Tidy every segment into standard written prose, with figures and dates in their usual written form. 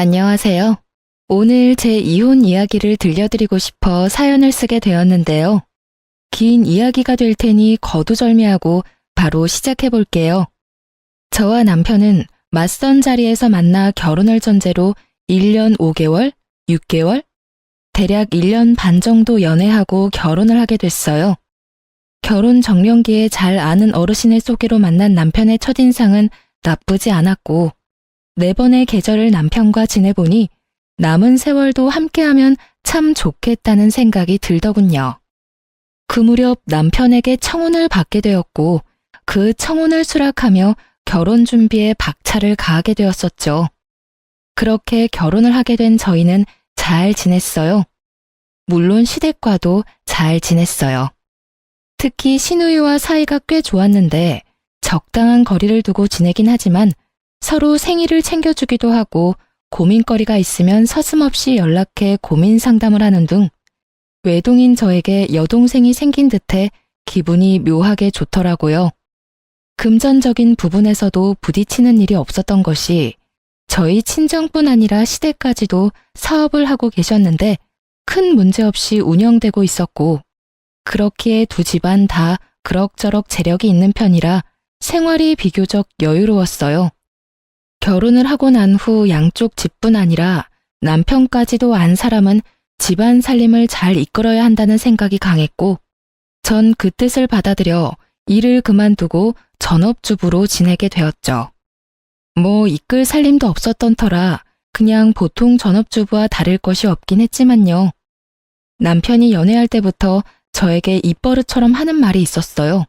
안녕하세요. 오늘 제 이혼 이야기를 들려드리고 싶어 사연을 쓰게 되었는데요. 긴 이야기가 될 테니 거두절미하고 바로 시작해 볼게요. 저와 남편은 맞선 자리에서 만나 결혼을 전제로 1년 5개월, 6개월, 대략 1년 반 정도 연애하고 결혼을 하게 됐어요. 결혼 정년기에 잘 아는 어르신의 소개로 만난 남편의 첫인상은 나쁘지 않았고, 4번의 계절을 남편과 지내보니 남은 세월도 함께하면 참 좋겠다는 생각이 들더군요. 그 무렵 남편에게 청혼을 받게 되었고 그 청혼을 수락하며 결혼 준비에 박차를 가하게 되었었죠. 그렇게 결혼을 하게 된 저희는 잘 지냈어요. 물론 시댁과도 잘 지냈어요. 특히 시누이와 사이가 꽤 좋았는데 적당한 거리를 두고 지내긴 하지만 서로 생일을 챙겨주기도 하고 고민거리가 있으면 서슴없이 연락해 고민 상담을 하는 등 외동인 저에게 여동생이 생긴 듯해 기분이 묘하게 좋더라고요. 금전적인 부분에서도 부딪히는 일이 없었던 것이 저희 친정뿐 아니라 시댁까지도 사업을 하고 계셨는데 큰 문제 없이 운영되고 있었고, 그렇기에 두 집안 다 그럭저럭 재력이 있는 편이라 생활이 비교적 여유로웠어요. 결혼을 하고 난 후 양쪽 집뿐 아니라 남편까지도 안 사람은 집안 살림을 잘 이끌어야 한다는 생각이 강했고, 전 그 뜻을 받아들여 일을 그만두고 전업주부로 지내게 되었죠. 뭐 이끌 살림도 없었던 터라 그냥 보통 전업주부와 다를 것이 없긴 했지만요. 남편이 연애할 때부터 저에게 입버릇처럼 하는 말이 있었어요.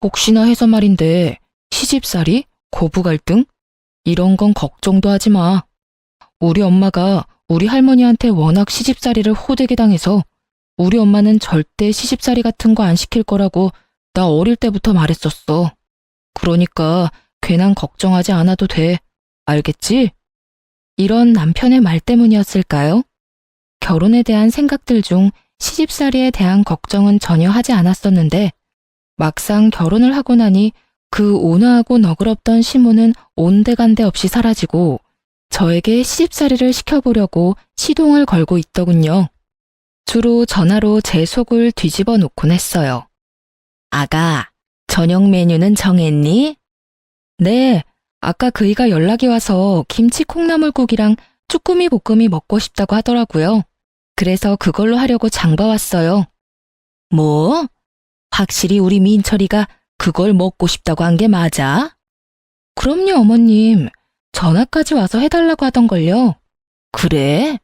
혹시나 해서 말인데 시집살이? 고부 갈등? 이런 건 걱정도 하지 마. 우리 엄마가 우리 할머니한테 워낙 시집살이를 호되게 당해서 우리 엄마는 절대 시집살이 같은 거 안 시킬 거라고 나 어릴 때부터 말했었어. 그러니까 괜한 걱정하지 않아도 돼. 알겠지? 이런 남편의 말 때문이었을까요? 결혼에 대한 생각들 중 시집살이에 대한 걱정은 전혀 하지 않았었는데 막상 결혼을 하고 나니 그 온화하고 너그럽던 시무는 온데간데 없이 사라지고 저에게 시집살이를 시켜보려고 시동을 걸고 있더군요. 주로 전화로 제 속을 뒤집어 놓곤 했어요. 아가, 저녁 메뉴는 정했니? 네, 아까 그이가 연락이 와서 김치 콩나물국이랑 쭈꾸미 볶음이 먹고 싶다고 하더라고요. 그래서 그걸로 하려고 장봐왔어요. 뭐? 확실히 우리 민철이가 그걸 먹고 싶다고 한 게 맞아? 그럼요, 어머님. 전화까지 와서 해달라고 하던걸요. 그래?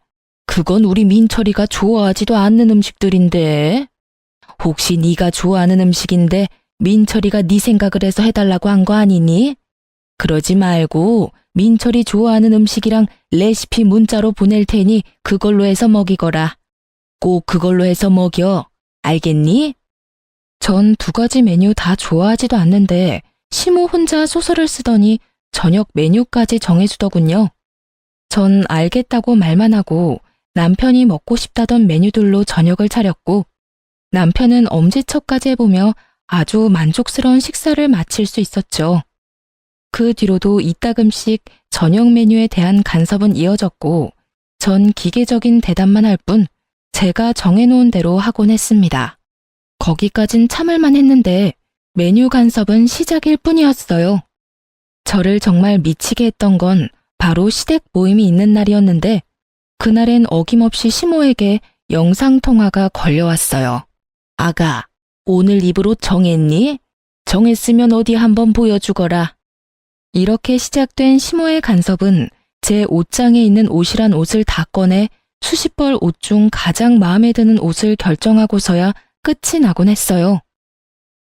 그건 우리 민철이가 좋아하지도 않는 음식들인데. 혹시 네가 좋아하는 음식인데 민철이가 네 생각을 해서 해달라고 한 거 아니니? 그러지 말고 민철이 좋아하는 음식이랑 레시피 문자로 보낼 테니 그걸로 해서 먹이거라. 꼭 그걸로 해서 먹여. 알겠니? 전 2가지 메뉴 다 좋아하지도 않는데 시모 혼자 소설을 쓰더니 저녁 메뉴까지 정해주더군요. 전 알겠다고 말만 하고 남편이 먹고 싶다던 메뉴들로 저녁을 차렸고, 남편은 엄지척까지 해보며 아주 만족스러운 식사를 마칠 수 있었죠. 그 뒤로도 이따금씩 저녁 메뉴에 대한 간섭은 이어졌고, 전 기계적인 대답만 할 뿐 제가 정해놓은 대로 하곤 했습니다. 거기까진 참을만 했는데 메뉴 간섭은 시작일 뿐이었어요. 저를 정말 미치게 했던 건 바로 시댁 모임이 있는 날이었는데 그날엔 어김없이 시모에게 영상통화가 걸려왔어요. 아가, 오늘 입을 옷 정했니? 정했으면 어디 한번 보여주거라. 이렇게 시작된 시모의 간섭은 제 옷장에 있는 옷이란 옷을 다 꺼내 수십 벌 옷 중 가장 마음에 드는 옷을 결정하고서야 끝이 나곤 했어요.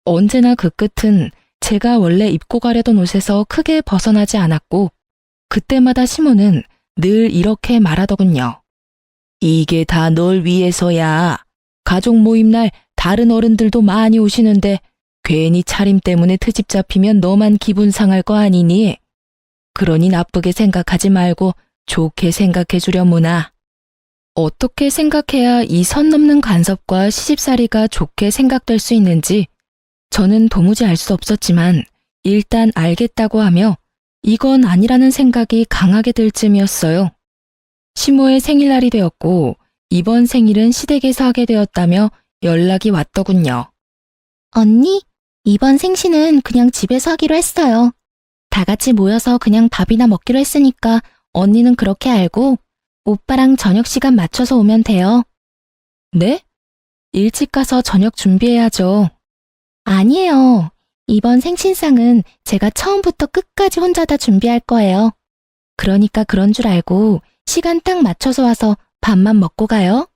언제나 그 끝은 제가 원래 입고 가려던 옷에서 크게 벗어나지 않았고, 그때마다 시모는 늘 이렇게 말하더군요. 이게 다 널 위해서야. 가족 모임날 다른 어른들도 많이 오시는데 괜히 차림 때문에 트집 잡히면 너만 기분 상할 거 아니니? 그러니 나쁘게 생각하지 말고 좋게 생각해 주려무나. 어떻게 생각해야 이 선 넘는 간섭과 시집살이가 좋게 생각될 수 있는지 저는 도무지 알 수 없었지만 일단 알겠다고 하며 이건 아니라는 생각이 강하게 들 쯤이었어요. 시모의 생일날이 되었고 이번 생일은 시댁에서 하게 되었다며 연락이 왔더군요. 언니, 이번 생신은 그냥 집에서 하기로 했어요. 다 같이 모여서 그냥 밥이나 먹기로 했으니까 언니는 그렇게 알고 오빠랑 저녁 시간 맞춰서 오면 돼요. 네? 일찍 가서 저녁 준비해야죠. 아니에요. 이번 생신상은 제가 처음부터 끝까지 혼자 다 준비할 거예요. 그러니까 그런 줄 알고 시간 딱 맞춰서 와서 밥만 먹고 가요.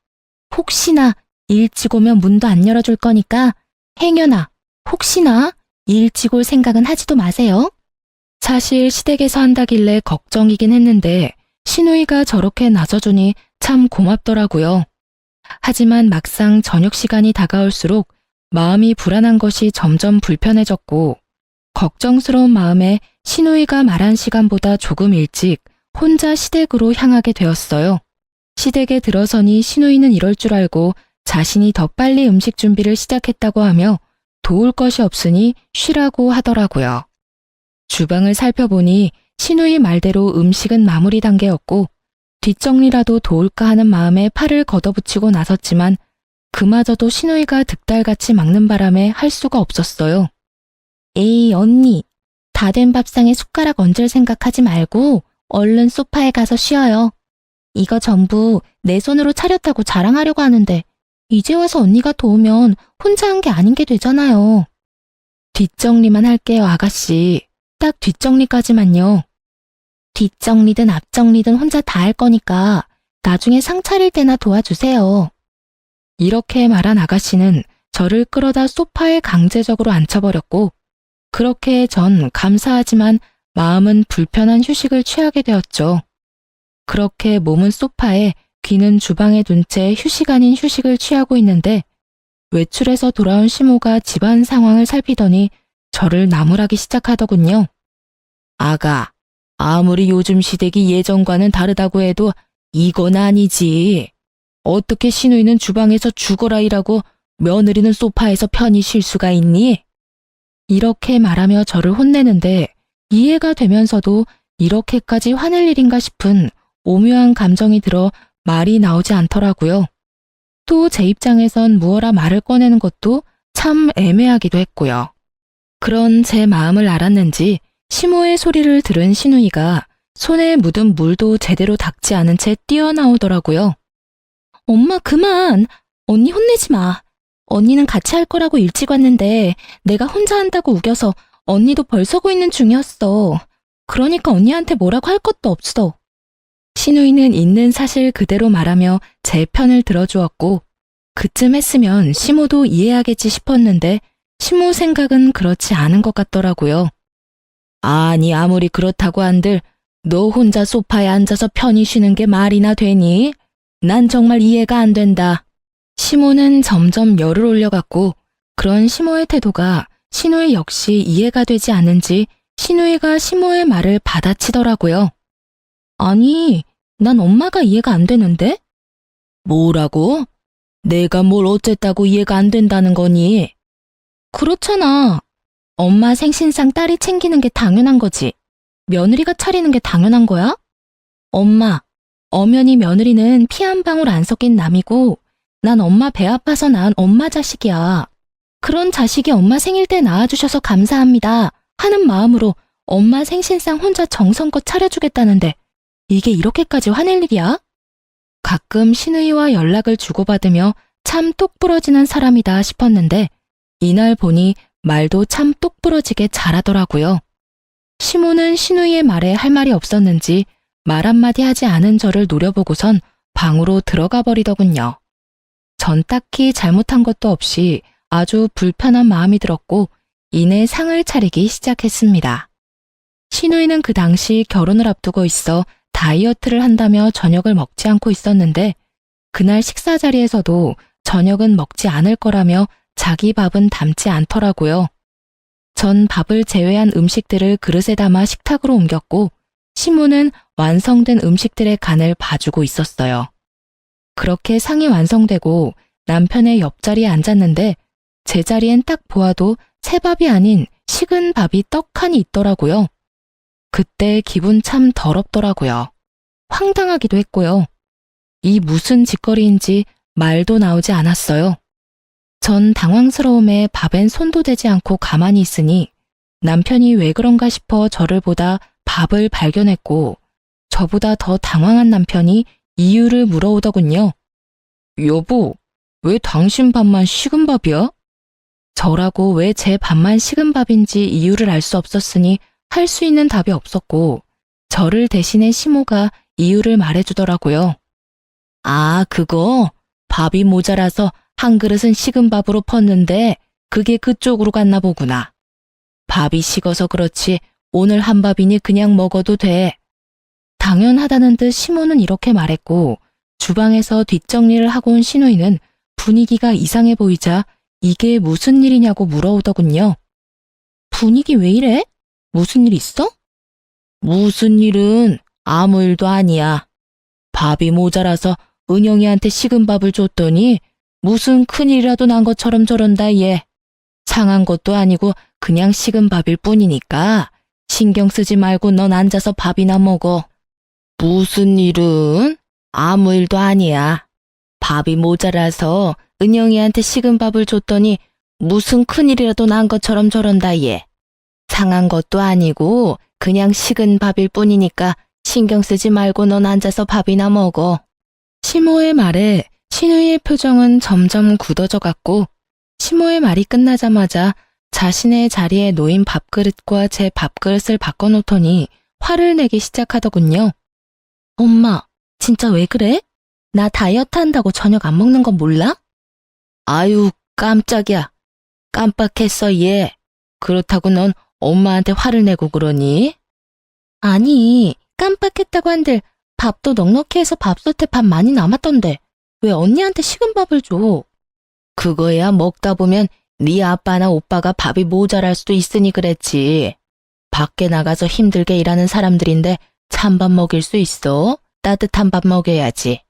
혹시나 일찍 오면 문도 안 열어줄 거니까 행여나 혹시나 일찍 올 생각은 하지도 마세요. 사실 시댁에서 한다길래 걱정이긴 했는데 시누이가 저렇게 나서주니 참 고맙더라고요. 하지만 막상 저녁 시간이 다가올수록 마음이 불안한 것이 점점 불편해졌고 걱정스러운 마음에 시누이가 말한 시간보다 조금 일찍 혼자 시댁으로 향하게 되었어요. 시댁에 들어서니 시누이는 이럴 줄 알고 자신이 더 빨리 음식 준비를 시작했다고 하며 도울 것이 없으니 쉬라고 하더라고요. 주방을 살펴보니 시누이 말대로 음식은 마무리 단계였고 뒷정리라도 도울까 하는 마음에 팔을 걷어붙이고 나섰지만 그마저도 시누이가 득달같이 막는 바람에 할 수가 없었어요. 에이, 언니. 다 된 밥상에 숟가락 얹을 생각하지 말고 얼른 소파에 가서 쉬어요. 이거 전부 내 손으로 차렸다고 자랑하려고 하는데 이제 와서 언니가 도우면 혼자 한 게 아닌 게 되잖아요. 뒷정리만 할게요, 아가씨. 딱 뒷정리까지만요. 뒷정리든 앞정리든 혼자 다 할 거니까 나중에 상 차릴 때나 도와주세요. 이렇게 말한 아가씨는 저를 끌어다 소파에 강제적으로 앉혀버렸고 그렇게 전 감사하지만 마음은 불편한 휴식을 취하게 되었죠. 그렇게 몸은 소파에 귀는 주방에 둔 채 휴식 아닌 휴식을 취하고 있는데 외출해서 돌아온 시모가 집안 상황을 살피더니 저를 나무라기 시작하더군요. 아가, 아무리 요즘 시댁이 예전과는 다르다고 해도 이건 아니지. 어떻게 시누이는 주방에서 죽어라 일하고 며느리는 소파에서 편히 쉴 수가 있니? 이렇게 말하며 저를 혼내는데 이해가 되면서도 이렇게까지 화낼 일인가 싶은 오묘한 감정이 들어 말이 나오지 않더라고요. 또 제 입장에선 무어라 말을 꺼내는 것도 참 애매하기도 했고요. 그런 제 마음을 알았는지 시모의 소리를 들은 시누이가 손에 묻은 물도 제대로 닦지 않은 채 뛰어나오더라고요. 엄마 그만! 언니 혼내지 마. 언니는 같이 할 거라고 일찍 왔는데 내가 혼자 한다고 우겨서 언니도 벌 서고 있는 중이었어. 그러니까 언니한테 뭐라고 할 것도 없어. 시누이는 있는 사실 그대로 말하며 제 편을 들어주었고 그쯤 했으면 시모도 이해하겠지 싶었는데 시모 생각은 그렇지 않은 것 같더라고요. 아니 아무리 그렇다고 한들 너 혼자 소파에 앉아서 편히 쉬는 게 말이나 되니? 난 정말 이해가 안 된다. 시모는 점점 열을 올려갔고 그런 시모의 태도가 시누이 역시 이해가 되지 않는지 시누이가 시모의 말을 받아치더라고요. 아니, 난 엄마가 이해가 안 되는데? 뭐라고? 내가 뭘 어쨌다고 이해가 안 된다는 거니? 그렇잖아. 엄마 생신상 딸이 챙기는 게 당연한 거지. 며느리가 차리는 게 당연한 거야? 엄마, 엄연히 며느리는 피 한 방울 안 섞인 남이고 난 엄마 배 아파서 낳은 엄마 자식이야. 그런 자식이 엄마 생일 때 낳아주셔서 감사합니다 하는 마음으로 엄마 생신상 혼자 정성껏 차려주겠다는데 이게 이렇게까지 화낼 일이야? 가끔 시누이와 연락을 주고받으며 참 똑부러지는 사람이다 싶었는데 이날 보니 말도 참 똑부러지게 잘하더라고요. 시모는 시누이의 말에 할 말이 없었는지 말 한마디 하지 않은 저를 노려보고선 방으로 들어가 버리더군요. 전 딱히 잘못한 것도 없이 아주 불편한 마음이 들었고 이내 상을 차리기 시작했습니다. 시누이는 그 당시 결혼을 앞두고 있어 다이어트를 한다며 저녁을 먹지 않고 있었는데 그날 식사 자리에서도 저녁은 먹지 않을 거라며 자기 밥은 담지 않더라고요. 전 밥을 제외한 음식들을 그릇에 담아 식탁으로 옮겼고 시모는 완성된 음식들의 간을 봐주고 있었어요. 그렇게 상이 완성되고 남편의 옆자리에 앉았는데 제 자리엔 딱 보아도 새밥이 아닌 식은 밥이 떡 하니 있더라고요. 그때 기분 참 더럽더라고요. 황당하기도 했고요. 이 무슨 짓거리인지 말도 나오지 않았어요. 전 당황스러움에 밥엔 손도 대지 않고 가만히 있으니 남편이 왜 그런가 싶어 저를 보다 밥을 발견했고 저보다 더 당황한 남편이 이유를 물어오더군요. 여보, 왜 당신 밥만 식은 밥이야? 저라고 왜 제 밥만 식은 밥인지 이유를 알 수 없었으니 할 수 있는 답이 없었고 저를 대신해 시모가 이유를 말해주더라고요. 아, 그거 밥이 모자라서 한 그릇은 식은 밥으로 펐는데 그게 그쪽으로 갔나 보구나. 밥이 식어서 그렇지 오늘 한 밥이니 그냥 먹어도 돼. 당연하다는 듯 시모는 이렇게 말했고 주방에서 뒷정리를 하고 온 시누이는 분위기가 이상해 보이자 이게 무슨 일이냐고 물어오더군요. 분위기 왜 이래? 무슨 일 있어? 무슨 일은 아무 일도 아니야. 밥이 모자라서 은영이한테 식은 밥을 줬더니 무슨 큰일이라도 난 것처럼 저런다 얘. 상한 것도 아니고 그냥 식은 밥일 뿐이니까 신경 쓰지 말고 넌 앉아서 밥이나 먹어. 무슨 일은? 아무 일도 아니야. 밥이 모자라서 은영이한테 식은 밥을 줬더니 무슨 큰일이라도 난 것처럼 저런다 얘. 상한 것도 아니고 그냥 식은 밥일 뿐이니까 신경 쓰지 말고 넌 앉아서 밥이나 먹어. 시모의 말에 신우이의 표정은 점점 굳어져 갔고 시모의 말이 끝나자마자 자신의 자리에 놓인 밥그릇과 제 밥그릇을 바꿔놓더니 화를 내기 시작하더군요. 엄마, 진짜 왜 그래? 나 다이어트 한다고 저녁 안 먹는 건 몰라? 아유, 깜짝이야. 깜빡했어, 얘. 그렇다고 넌 엄마한테 화를 내고 그러니? 아니, 깜빡했다고 한들 밥도 넉넉히 해서 밥솥에 밥 많이 남았던데 왜 언니한테 식은 밥을 줘? 그거야 먹다 보면 네 아빠나 오빠가 밥이 모자랄 수도 있으니 그랬지. 밖에 나가서 힘들게 일하는 사람들인데 찬밥 먹일 수 있어? 따뜻한 밥 먹여야지.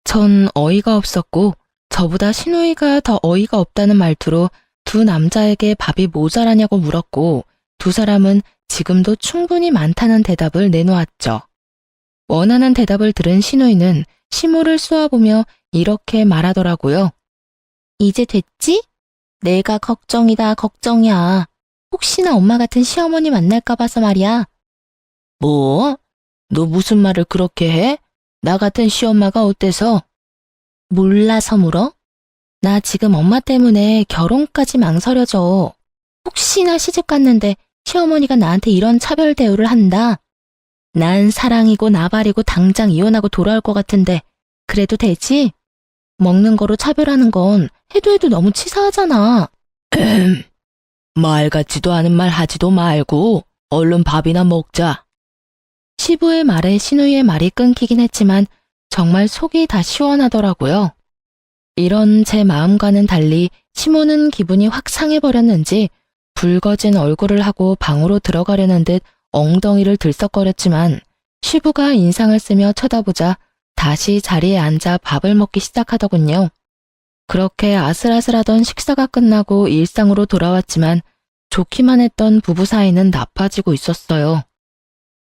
전 어이가 없었고 저보다 시누이가 더 어이가 없다는 말투로 두 남자에게 밥이 모자라냐고 물었고 두 사람은 지금도 충분히 많다는 대답을 내놓았죠. 원하는 대답을 들은 시누이는 시모를 쏘아보며 이렇게 말하더라고요. 이제 됐지? 내가 걱정이다 걱정이야. 혹시나 엄마 같은 시어머니 만날까 봐서 말이야. 뭐? 너 무슨 말을 그렇게 해? 나 같은 시엄마가 어때서? 몰라서 물어? 나 지금 엄마 때문에 결혼까지 망설여져. 혹시나 시집 갔는데 시어머니가 나한테 이런 차별 대우를 한다. 난 사랑이고 나발이고 당장 이혼하고 돌아올 것 같은데 그래도 되지? 먹는 거로 차별하는 건 해도 너무 치사하잖아. 말 같지도 않은 말 하지도 말고 얼른 밥이나 먹자. 시부의 말에 시누이의 말이 끊기긴 했지만 정말 속이 다 시원하더라고요. 이런 제 마음과는 달리 시모는 기분이 확 상해버렸는지 붉어진 얼굴을 하고 방으로 들어가려는 듯 엉덩이를 들썩거렸지만 시부가 인상을 쓰며 쳐다보자 다시 자리에 앉아 밥을 먹기 시작하더군요. 그렇게 아슬아슬하던 식사가 끝나고 일상으로 돌아왔지만 좋기만 했던 부부 사이는 나빠지고 있었어요.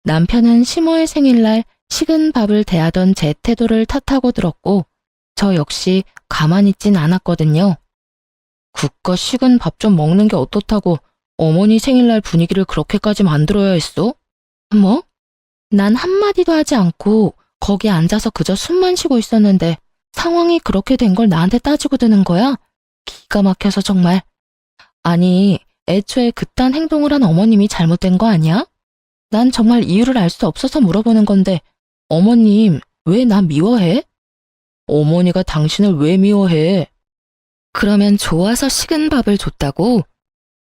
남편은 시모의 생일날 식은 밥을 대하던 제 태도를 탓하고 들었고 저 역시 가만히 있진 않았거든요. 국가 식은 밥 좀 먹는 게 어떻다고 어머니 생일날 분위기를 그렇게까지 만들어야 했어? 뭐? 난 한마디도 하지 않고 거기 앉아서 그저 숨만 쉬고 있었는데 상황이 그렇게 된 걸 나한테 따지고 드는 거야? 기가 막혀서 정말. 아니, 애초에 그딴 행동을 한 어머님이 잘못된 거 아니야? 난 정말 이유를 알 수 없어서 물어보는 건데 어머님, 왜 나 미워해? 어머니가 당신을 왜 미워해? 그러면 좋아서 식은 밥을 줬다고?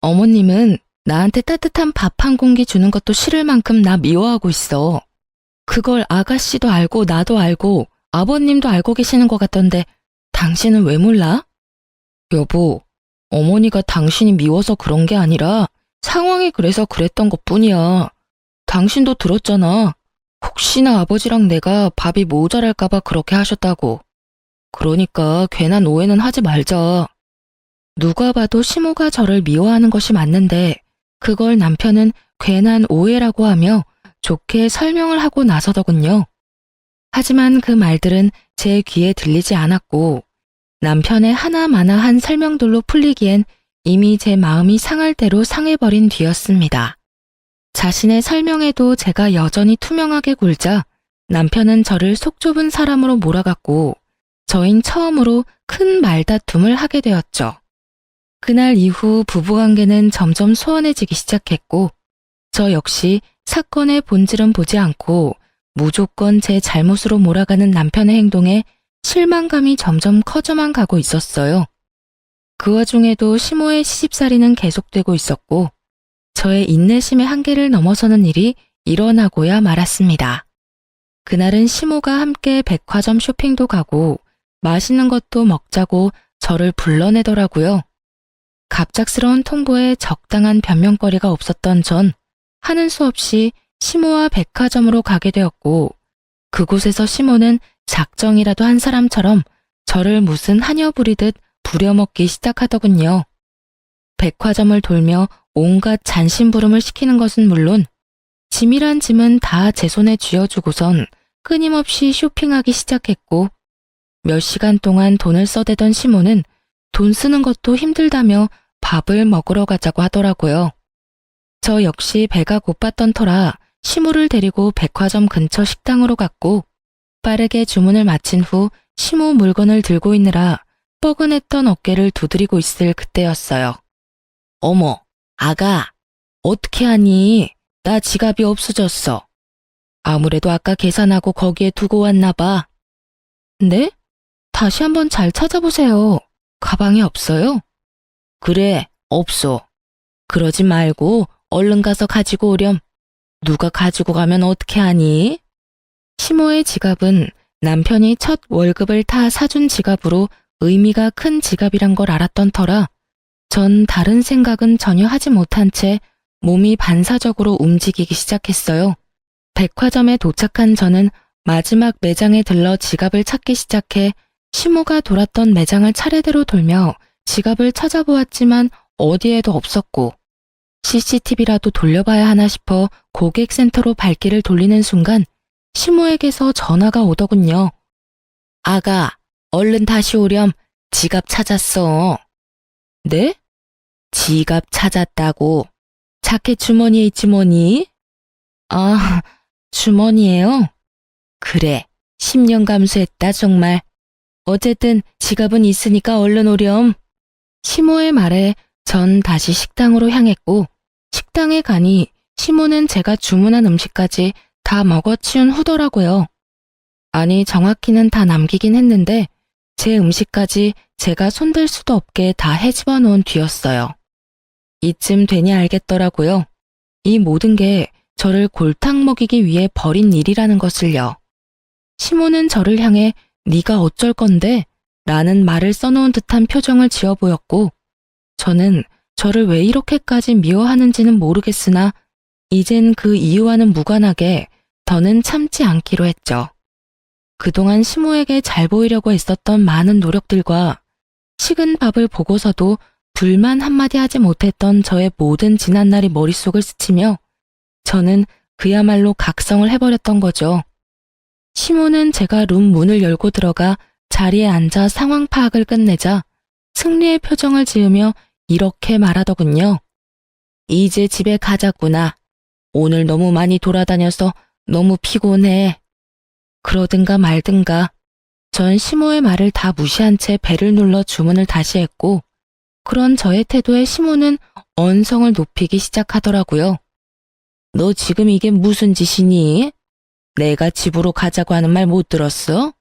어머님은 나한테 따뜻한 밥 한 공기 주는 것도 싫을 만큼 나 미워하고 있어. 그걸 아가씨도 알고 나도 알고 아버님도 알고 계시는 것 같던데 당신은 왜 몰라? 여보, 어머니가 당신이 미워서 그런 게 아니라 상황이 그래서 그랬던 것뿐이야. 당신도 들었잖아. 혹시나 아버지랑 내가 밥이 모자랄까봐 그렇게 하셨다고. 그러니까 괜한 오해는 하지 말자. 누가 봐도 시모가 저를 미워하는 것이 맞는데 그걸 남편은 괜한 오해라고 하며 좋게 설명을 하고 나서더군요. 하지만 그 말들은 제 귀에 들리지 않았고 남편의 하나마나한 설명들로 풀리기엔 이미 제 마음이 상할 대로 상해버린 뒤였습니다. 자신의 설명에도 제가 여전히 투명하게 굴자 남편은 저를 속 좁은 사람으로 몰아갔고 저흰 처음으로 큰 말다툼을 하게 되었죠. 그날 이후 부부관계는 점점 소원해지기 시작했고 저 역시 사건의 본질은 보지 않고 무조건 제 잘못으로 몰아가는 남편의 행동에 실망감이 점점 커져만 가고 있었어요. 그 와중에도 시모의 시집살이는 계속되고 있었고 저의 인내심의 한계를 넘어서는 일이 일어나고야 말았습니다. 그날은 시모가 함께 백화점 쇼핑도 가고 맛있는 것도 먹자고 저를 불러내더라고요. 갑작스러운 통보에 적당한 변명거리가 없었던 전 하는 수 없이 시모와 백화점으로 가게 되었고 그곳에서 시모는 작정이라도 한 사람처럼 저를 무슨 하녀 부리듯 부려먹기 시작하더군요. 백화점을 돌며 온갖 잔심부름을 시키는 것은 물론 짐이란 짐은 다 제 손에 쥐어주고선 끊임없이 쇼핑하기 시작했고 몇 시간 동안 돈을 써대던 시모는 돈 쓰는 것도 힘들다며 밥을 먹으러 가자고 하더라고요. 저 역시 배가 고팠던 터라 시모를 데리고 백화점 근처 식당으로 갔고 빠르게 주문을 마친 후 시모 물건을 들고 있느라 뻐근했던 어깨를 두드리고 있을 그때였어요. 어머, 아가, 어떻게 하니? 나 지갑이 없어졌어. 아무래도 아까 계산하고 거기에 두고 왔나 봐. 네? 다시 한번 잘 찾아보세요. 가방에 없어요? 그래, 없어. 그러지 말고 얼른 가서 가지고 오렴. 누가 가지고 가면 어떻게 하니? 시모의 지갑은 남편이 첫 월급을 타 사준 지갑으로 의미가 큰 지갑이란 걸 알았던 터라 전 다른 생각은 전혀 하지 못한 채 몸이 반사적으로 움직이기 시작했어요. 백화점에 도착한 저는 마지막 매장에 들러 지갑을 찾기 시작해 시모가 돌았던 매장을 차례대로 돌며 지갑을 찾아보았지만 어디에도 없었고 CCTV라도 돌려봐야 하나 싶어 고객센터로 발길을 돌리는 순간 시모에게서 전화가 오더군요. 아가, 얼른 다시 오렴. 지갑 찾았어. 네? 지갑 찾았다고. 자켓 주머니에 있지 뭐니? 아, 주머니에요? 그래, 10년 감수했다 정말. 어쨌든 지갑은 있으니까 얼른 오렴. 시모의 말에 전 다시 식당으로 향했고 식당에 가니 시모는 제가 주문한 음식까지 다 먹어치운 후더라고요. 아니 정확히는 다 남기긴 했는데 제 음식까지 제가 손댈 수도 없게 다 헤집어 놓은 뒤였어요. 이쯤 되니 알겠더라고요. 이 모든 게 저를 골탕 먹이기 위해 벌인 일이라는 것을요. 시모는 저를 향해 네가 어쩔 건데? 라는 말을 써놓은 듯한 표정을 지어 보였고 저는 저를 왜 이렇게까지 미워하는지는 모르겠으나 이젠 그 이유와는 무관하게 더는 참지 않기로 했죠. 그동안 시모에게 잘 보이려고 했었던 많은 노력들과 식은 밥을 보고서도 불만 한마디 하지 못했던 저의 모든 지난날이 머릿속을 스치며 저는 그야말로 각성을 해버렸던 거죠. 시모는 제가 룸 문을 열고 들어가 자리에 앉아 상황 파악을 끝내자 승리의 표정을 지으며 이렇게 말하더군요. 이제 집에 가자꾸나. 오늘 너무 많이 돌아다녀서 너무 피곤해. 그러든가 말든가. 전 시모의 말을 다 무시한 채 배를 눌러 주문을 다시 했고 그런 저의 태도에 시모는 언성을 높이기 시작하더라고요. 너 지금 이게 무슨 짓이니? 내가 집으로 가자고 하는 말 못 들었어?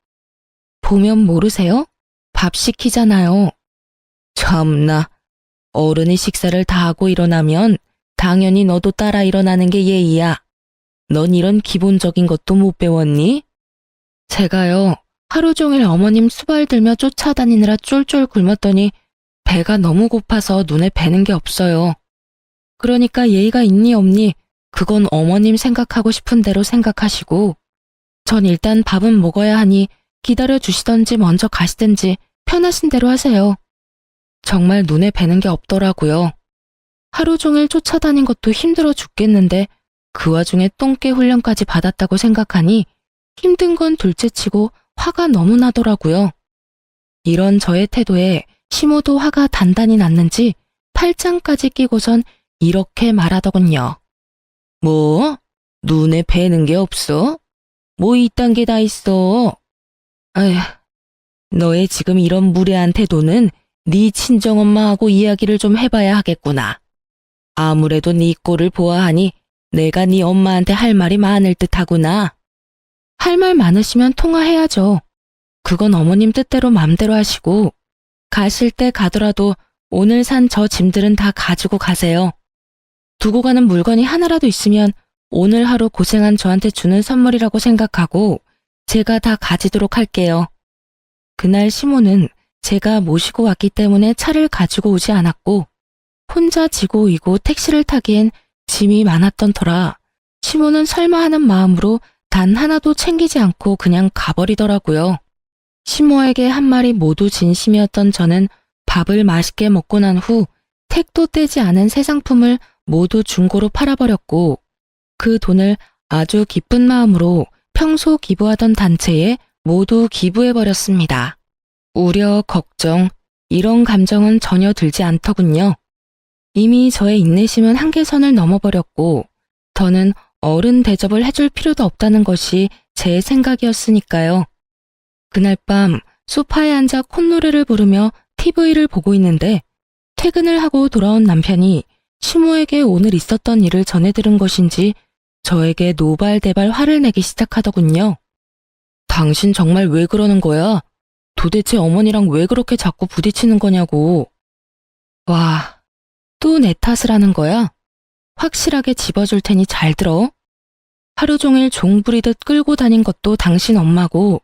보면 모르세요? 밥 시키잖아요. 참나, 어른이 식사를 다 하고 일어나면 당연히 너도 따라 일어나는 게 예의야. 넌 이런 기본적인 것도 못 배웠니? 제가요, 하루 종일 어머님 수발 들며 쫓아다니느라 쫄쫄 굶었더니 배가 너무 고파서 눈에 뵈는 게 없어요. 그러니까 예의가 있니 없니 그건 어머님 생각하고 싶은 대로 생각하시고 전 일단 밥은 먹어야 하니 기다려 주시던지 먼저 가시든지 편하신 대로 하세요. 정말 눈에 뵈는 게 없더라고요. 하루 종일 쫓아다닌 것도 힘들어 죽겠는데 그 와중에 똥개 훈련까지 받았다고 생각하니 힘든 건 둘째치고 화가 너무 나더라고요. 이런 저의 태도에 시모도 화가 단단히 났는지 팔짱까지 끼고선 이렇게 말하더군요. 뭐? 눈에 뵈는 게 없어? 뭐 이딴 게 다 있어? 아휴, 너의 지금 이런 무례한 태도는 네 친정엄마하고 이야기를 좀 해봐야 하겠구나. 아무래도 네 꼴을 보아하니 내가 네 엄마한테 할 말이 많을 듯하구나. 할 말 많으시면 통화해야죠. 그건 어머님 뜻대로 맘대로 하시고 가실 때 가더라도 오늘 산 저 짐들은 다 가지고 가세요. 두고 가는 물건이 하나라도 있으면 오늘 하루 고생한 저한테 주는 선물이라고 생각하고 제가 다 가지도록 할게요. 그날 시모는 제가 모시고 왔기 때문에 차를 가지고 오지 않았고 혼자 지고 이고 택시를 타기엔 짐이 많았던 터라 시모는 설마 하는 마음으로 단 하나도 챙기지 않고 그냥 가버리더라고요. 시모에게 한 말이 모두 진심이었던 저는 밥을 맛있게 먹고 난 후 택도 떼지 않은 새 상품을 모두 중고로 팔아버렸고 그 돈을 아주 기쁜 마음으로 평소 기부하던 단체에 모두 기부해버렸습니다. 우려, 걱정, 이런 감정은 전혀 들지 않더군요. 이미 저의 인내심은 한계선을 넘어버렸고 더는 어른 대접을 해줄 필요도 없다는 것이 제 생각이었으니까요. 그날 밤 소파에 앉아 콧노래를 부르며 TV를 보고 있는데 퇴근을 하고 돌아온 남편이 시모에게 오늘 있었던 일을 전해 들은 것인지 저에게 노발대발 화를 내기 시작하더군요. 당신 정말 왜 그러는 거야? 도대체 어머니랑 왜 그렇게 자꾸 부딪히는 거냐고. 와, 또 내 탓을 하는 거야? 확실하게 집어줄 테니 잘 들어. 하루 종일 종 부리듯 끌고 다닌 것도 당신 엄마고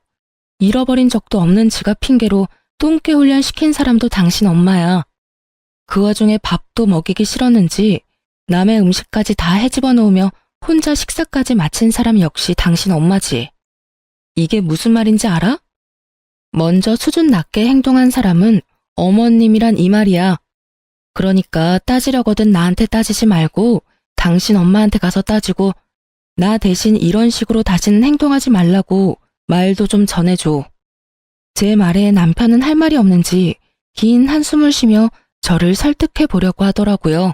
잃어버린 적도 없는 지갑 핑계로 똥개 훈련 시킨 사람도 당신 엄마야. 그 와중에 밥도 먹이기 싫었는지 남의 음식까지 다 헤집어 놓으며 혼자 식사까지 마친 사람 역시 당신 엄마지. 이게 무슨 말인지 알아? 먼저 수준 낮게 행동한 사람은 어머님이란 이 말이야. 그러니까 따지려거든 나한테 따지지 말고 당신 엄마한테 가서 따지고 나 대신 이런 식으로 다시는 행동하지 말라고 말도 좀 전해줘. 제 말에 남편은 할 말이 없는지 긴 한숨을 쉬며 저를 설득해 보려고 하더라고요.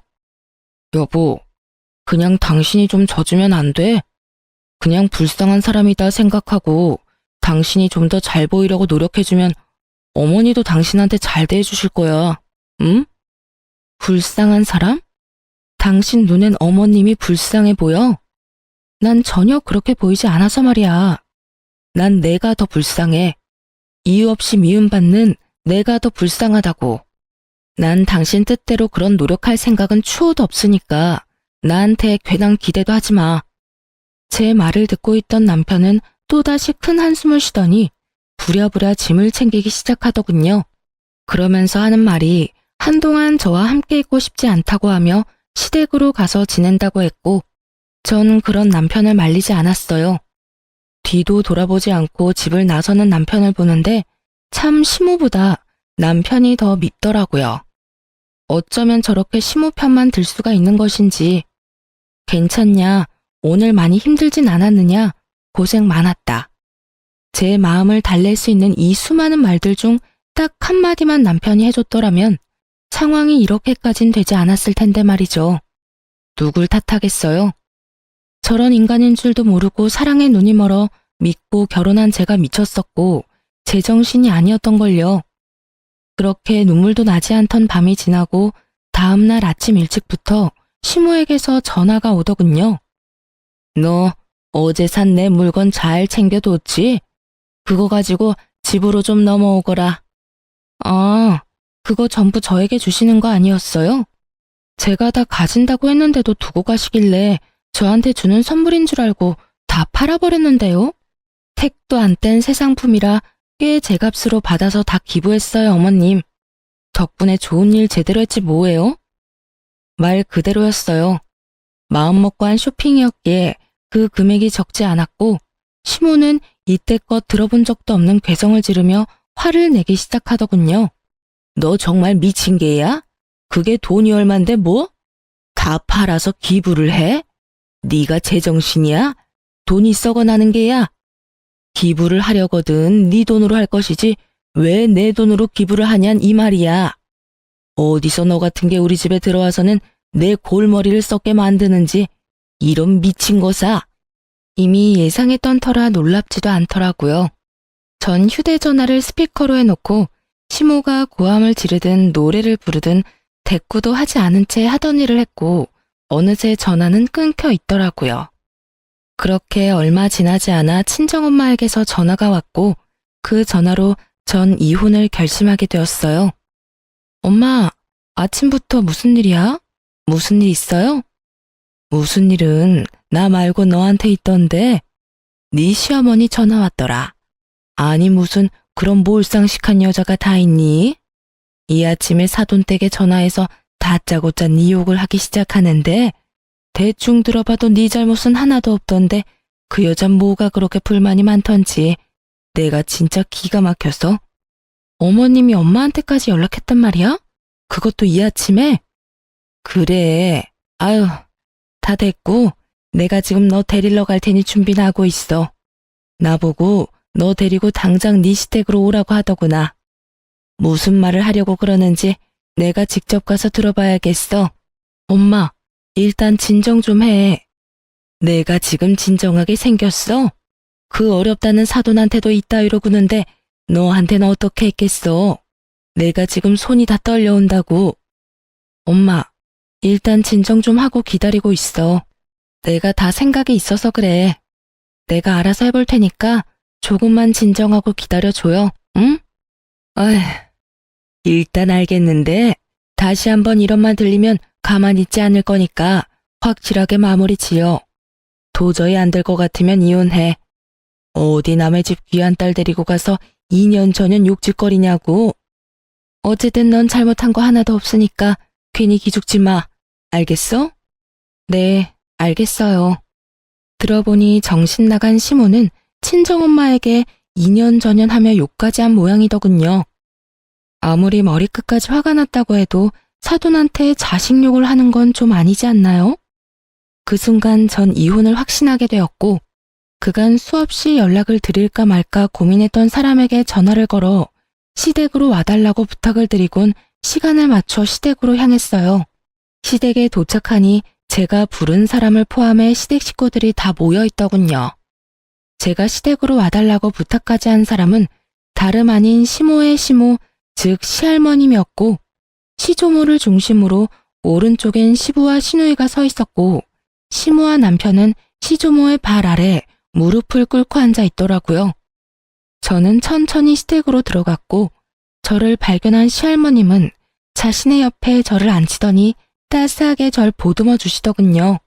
여보, 그냥 당신이 좀 져주면 안 돼? 그냥 불쌍한 사람이다 생각하고 당신이 좀 더 잘 보이려고 노력해주면 어머니도 당신한테 잘 대해주실 거야. 응? 불쌍한 사람? 당신 눈엔 어머님이 불쌍해 보여? 난 전혀 그렇게 보이지 않아서 말이야. 난 내가 더 불쌍해. 이유 없이 미움받는 내가 더 불쌍하다고. 난 당신 뜻대로 그런 노력할 생각은 추호도 없으니까 나한테 괜한 기대도 하지 마. 제 말을 듣고 있던 남편은 또다시 큰 한숨을 쉬더니 부랴부랴 짐을 챙기기 시작하더군요. 그러면서 하는 말이 한동안 저와 함께 있고 싶지 않다고 하며 시댁으로 가서 지낸다고 했고 전 그런 남편을 말리지 않았어요. 뒤도 돌아보지 않고 집을 나서는 남편을 보는데 참 시모보다 남편이 더 밉더라고요. 어쩌면 저렇게 시모 편만 들 수가 있는 것인지. 괜찮냐? 오늘 많이 힘들진 않았느냐? 고생 많았다. 제 마음을 달랠 수 있는 이 수많은 말들 중 딱 한마디만 남편이 해줬더라면 상황이 이렇게까진 되지 않았을 텐데 말이죠. 누굴 탓하겠어요? 저런 인간인 줄도 모르고 사랑에 눈이 멀어 믿고 결혼한 제가 미쳤었고 제정신이 아니었던걸요. 그렇게 눈물도 나지 않던 밤이 지나고 다음날 아침 일찍부터 시모에게서 전화가 오더군요. 너 어제 산 내 물건 잘 챙겨뒀지? 그거 가지고 집으로 좀 넘어오거라. 아, 그거 전부 저에게 주시는 거 아니었어요? 제가 다 가진다고 했는데도 두고 가시길래 저한테 주는 선물인 줄 알고 다 팔아버렸는데요. 택도 안 뗀 새 상품이라 꽤 제 값으로 받아서 다 기부했어요, 어머님. 덕분에 좋은 일 제대로 했지 뭐예요? 말 그대로였어요. 마음먹고 한 쇼핑이었기에 그 금액이 적지 않았고 시모는 이때껏 들어본 적도 없는 괴성을 지르며 화를 내기 시작하더군요. 너 정말 미친 개야? 그게 돈이 얼만데 뭐? 다 팔아서 기부를 해? 네가 제정신이야? 돈이 썩어나는 게야? 기부를 하려거든 네 돈으로 할 것이지 왜 내 돈으로 기부를 하냔 이 말이야. 어디서 너 같은 게 우리 집에 들어와서는 내 골머리를 썩게 만드는지 이런 미친 거사. 이미 예상했던 터라 놀랍지도 않더라고요. 전 휴대전화를 스피커로 해놓고 시모가 고함을 지르든 노래를 부르든 대꾸도 하지 않은 채 하던 일을 했고 어느새 전화는 끊겨 있더라고요. 그렇게 얼마 지나지 않아 친정엄마에게서 전화가 왔고 그 전화로 전 이혼을 결심하게 되었어요. 엄마, 아침부터 무슨 일이야? 무슨 일 있어요? 무슨 일은 나 말고 너한테 있던데 네 시어머니 전화 왔더라. 아니 무슨 그런 몰상식한 여자가 다 있니? 이 아침에 사돈댁에 전화해서 다짜고짜 네 욕을 하기 시작하는데 대충 들어봐도 네 잘못은 하나도 없던데 그 여잔 뭐가 그렇게 불만이 많던지 내가 진짜 기가 막혀서. 어머님이 엄마한테까지 연락했단 말이야? 그것도 이 아침에? 그래. 아유, 다 됐고 내가 지금 너 데리러 갈 테니 준비나 하고 있어. 나보고 너 데리고 당장 네 시댁으로 오라고 하더구나. 무슨 말을 하려고 그러는지 내가 직접 가서 들어봐야겠어. 엄마, 일단 진정 좀 해. 내가 지금 진정하게 생겼어? 그 어렵다는 사돈한테도 이따위로 구는데 너한테는 어떻게 했겠어? 내가 지금 손이 다 떨려온다고. 엄마, 일단 진정 좀 하고 기다리고 있어. 내가 다 생각이 있어서 그래. 내가 알아서 해볼 테니까 조금만 진정하고 기다려줘요, 응? 아휴, 일단 알겠는데 다시 한번 이런 말 들리면 가만히 있지 않을 거니까 확실하게 마무리 지어. 도저히 안 될 것 같으면 이혼해. 어디 남의 집 귀한 딸 데리고 가서 2년 전년 욕짓거리냐고. 어쨌든 넌 잘못한 거 하나도 없으니까 괜히 기죽지 마. 알겠어? 네, 알겠어요. 들어보니 정신 나간 시모는 친정엄마에게 2년 전년 하며 욕까지 한 모양이더군요. 아무리 머리끝까지 화가 났다고 해도 사돈한테 자식 욕을 하는 건 좀 아니지 않나요? 그 순간 전 이혼을 확신하게 되었고 그간 수없이 연락을 드릴까 말까 고민했던 사람에게 전화를 걸어 시댁으로 와달라고 부탁을 드리곤 시간을 맞춰 시댁으로 향했어요. 시댁에 도착하니 제가 부른 사람을 포함해 시댁 식구들이 다 모여 있더군요. 제가 시댁으로 와달라고 부탁까지 한 사람은 다름 아닌 시모의 시모, 즉 시할머님이었고 시조모를 중심으로 오른쪽엔 시부와 시누이가 서 있었고 시모와 남편은 시조모의 발 아래 무릎을 꿇고 앉아 있더라고요. 저는 천천히 시댁으로 들어갔고 저를 발견한 시할머님은 자신의 옆에 저를 앉히더니 따스하게 절 보듬어 주시더군요.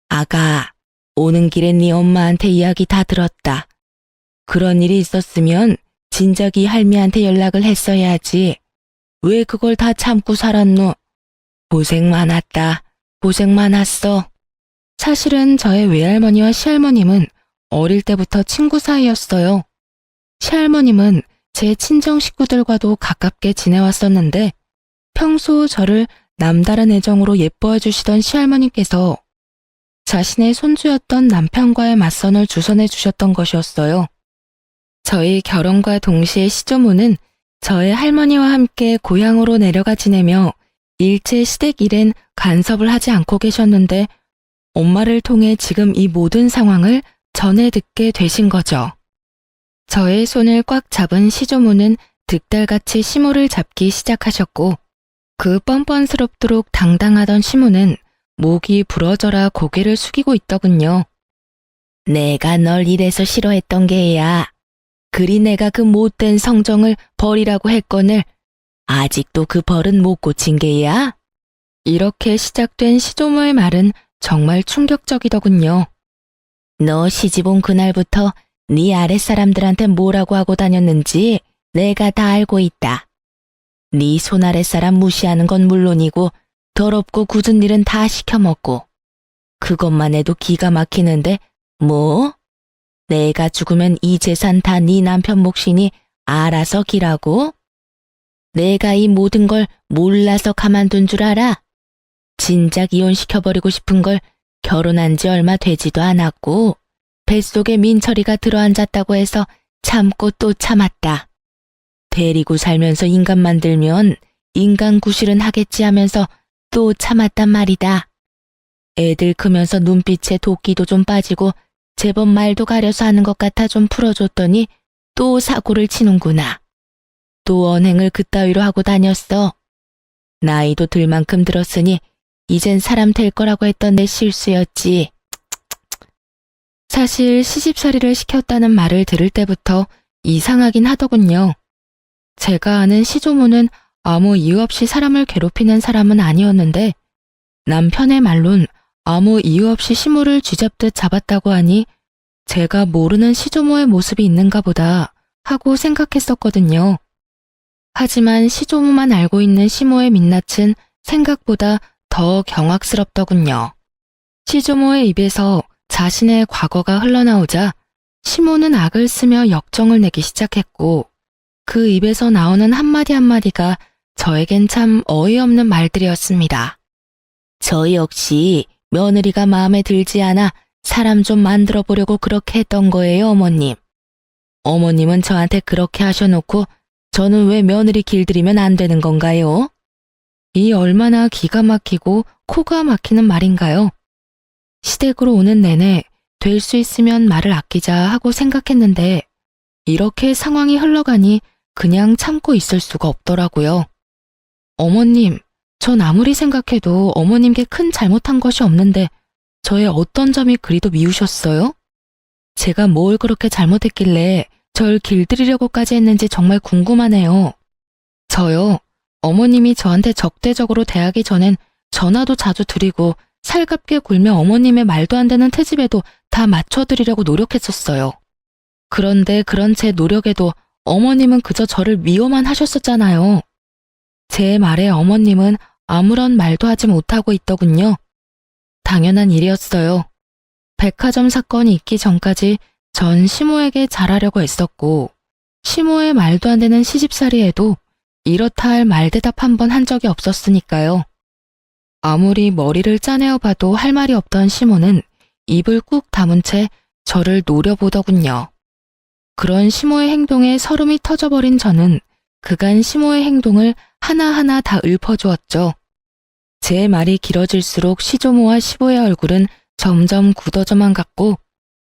아가, 오는 길에 네 엄마한테 이야기 다 들었다. 그런 일이 있었으면 진작이 할미한테 연락을 했어야지. 왜 그걸 다 참고 살았노? 고생 많았다. 고생 많았어. 사실은 저의 외할머니와 시할머님은 어릴 때부터 친구 사이였어요. 시할머님은 제 친정 식구들과도 가깝게 지내왔었는데 평소 저를 남다른 애정으로 예뻐해 주시던 시할머니께서 자신의 손주였던 남편과의 맞선을 주선해 주셨던 것이었어요. 저희 결혼과 동시에 시조모는 저의 할머니와 함께 고향으로 내려가 지내며 일체 시댁 일엔 간섭을 하지 않고 계셨는데 엄마를 통해 지금 이 모든 상황을 전해 듣게 되신 거죠. 저의 손을 꽉 잡은 시조모는 득달같이 시모를 잡기 시작하셨고 그 뻔뻔스럽도록 당당하던 시모는 목이 부러져라 고개를 숙이고 있더군요. 내가 널 이래서 싫어했던 게야. 그리 내가 그 못된 성정을 버리라고 했거늘 아직도 그 벌은 못 고친 게야? 이렇게 시작된 시조모의 말은 정말 충격적이더군요. 너 시집 온 그날부터 네 아랫사람들한테 뭐라고 하고 다녔는지 내가 다 알고 있다. 네 손아랫사람 무시하는 건 물론이고 더럽고 굳은 일은 다 시켜먹고 그것만 해도 기가 막히는데 뭐? 내가 죽으면 이 재산 다 네 남편 몫이니 알아서 기라고? 내가 이 모든 걸 몰라서 가만둔 줄 알아? 진작 이혼시켜버리고 싶은 걸 결혼한 지 얼마 되지도 않았고 뱃속에 민철이가 들어앉았다고 해서 참고 또 참았다. 데리고 살면서 인간 만들면 인간 구실은 하겠지 하면서 또 참았단 말이다. 애들 크면서 눈빛에 도끼도 좀 빠지고 제법 말도 가려서 하는 것 같아 좀 풀어줬더니 또 사고를 치는구나. 또 언행을 그따위로 하고 다녔어. 나이도 들 만큼 들었으니 이젠 사람 될 거라고 했던 내 실수였지. 사실 시집살이를 시켰다는 말을 들을 때부터 이상하긴 하더군요. 제가 아는 시조모는 아무 이유 없이 사람을 괴롭히는 사람은 아니었는데 남편의 말론 아무 이유 없이 시모를 쥐잡듯 잡았다고 하니 제가 모르는 시조모의 모습이 있는가 보다 하고 생각했었거든요. 하지만 시조모만 알고 있는 시모의 민낯은 생각보다 더 경악스럽더군요. 시조모의 입에서 자신의 과거가 흘러나오자 시모는 악을 쓰며 역정을 내기 시작했고 그 입에서 나오는 한마디 한마디가 저에겐 참 어이없는 말들이었습니다. 저 역시 며느리가 마음에 들지 않아 사람 좀 만들어 보려고 그렇게 했던 거예요, 어머님. 어머님은 저한테 그렇게 하셔놓고 저는 왜 며느리 길들이면 안 되는 건가요? 이 얼마나 기가 막히고 코가 막히는 말인가요? 시댁으로 오는 내내 될 수 있으면 말을 아끼자 하고 생각했는데 이렇게 상황이 흘러가니 그냥 참고 있을 수가 없더라고요. 어머님, 전 아무리 생각해도 어머님께 큰 잘못한 것이 없는데 저의 어떤 점이 그리도 미우셨어요? 제가 뭘 그렇게 잘못했길래 절 길들이려고까지 했는지 정말 궁금하네요. 저요, 어머님이 저한테 적대적으로 대하기 전엔 전화도 자주 드리고 살갑게 굴며 어머님의 말도 안 되는 트집에도 다 맞춰드리려고 노력했었어요. 그런데 그런 제 노력에도 어머님은 그저 저를 미워만 하셨었잖아요. 제 말에 어머님은 아무런 말도 하지 못하고 있더군요. 당연한 일이었어요. 백화점 사건이 있기 전까지 전 시모에게 잘하려고 애썼고 시모의 말도 안 되는 시집살이에도 이렇다 할 말대답 한 번 한 적이 없었으니까요. 아무리 머리를 짜내어 봐도 할 말이 없던 시모는 입을 꾹 다문 채 저를 노려보더군요. 그런 시모의 행동에 서름이 터져버린 저는 그간 시모의 행동을 하나하나 다 읊어주었죠. 제 말이 길어질수록 시조모와 시보의 얼굴은 점점 굳어져만 갔고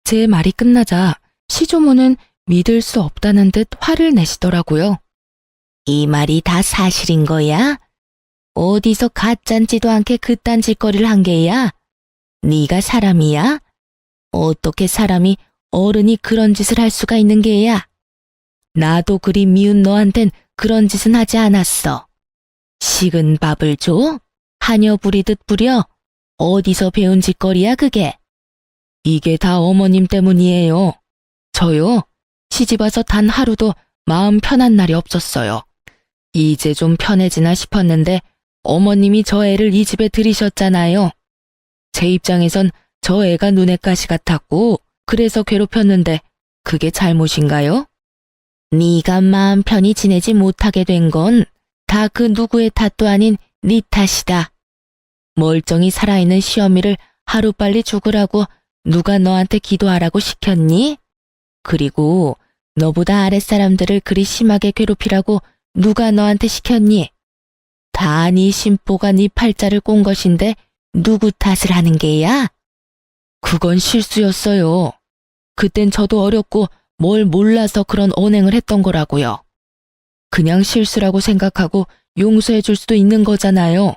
제 말이 끝나자 시조모는 믿을 수 없다는 듯 화를 내시더라고요. 이 말이 다 사실인 거야? 어디서 가짠지도 않게 그딴 짓거리를 한 게야? 네가 사람이야? 어떻게 사람이 어른이 그런 짓을 할 수가 있는 게야? 나도 그리 미운 너한텐 그런 짓은 하지 않았어. 식은 밥을 줘? 하녀 부리듯 부려? 어디서 배운 짓거리야 그게? 이게 다 어머님 때문이에요. 저요, 시집와서 단 하루도 마음 편한 날이 없었어요. 이제 좀 편해지나 싶었는데 어머님이 저 애를 이 집에 들이셨잖아요. 제 입장에선 저 애가 눈에 가시 같았고 그래서 괴롭혔는데 그게 잘못인가요? 네가 마음 편히 지내지 못하게 된 건 다 그 누구의 탓도 아닌 네 탓이다. 멀쩡히 살아있는 시어미를 하루빨리 죽으라고 누가 너한테 기도하라고 시켰니? 그리고 너보다 아랫사람들을 그리 심하게 괴롭히라고 누가 너한테 시켰니? 다 네 심보가 네 팔자를 꼰 것인데 누구 탓을 하는 게야? 그건 실수였어요. 그땐 저도 어렸고 뭘 몰라서 그런 언행을 했던 거라고요. 그냥 실수라고 생각하고 용서해 줄 수도 있는 거잖아요.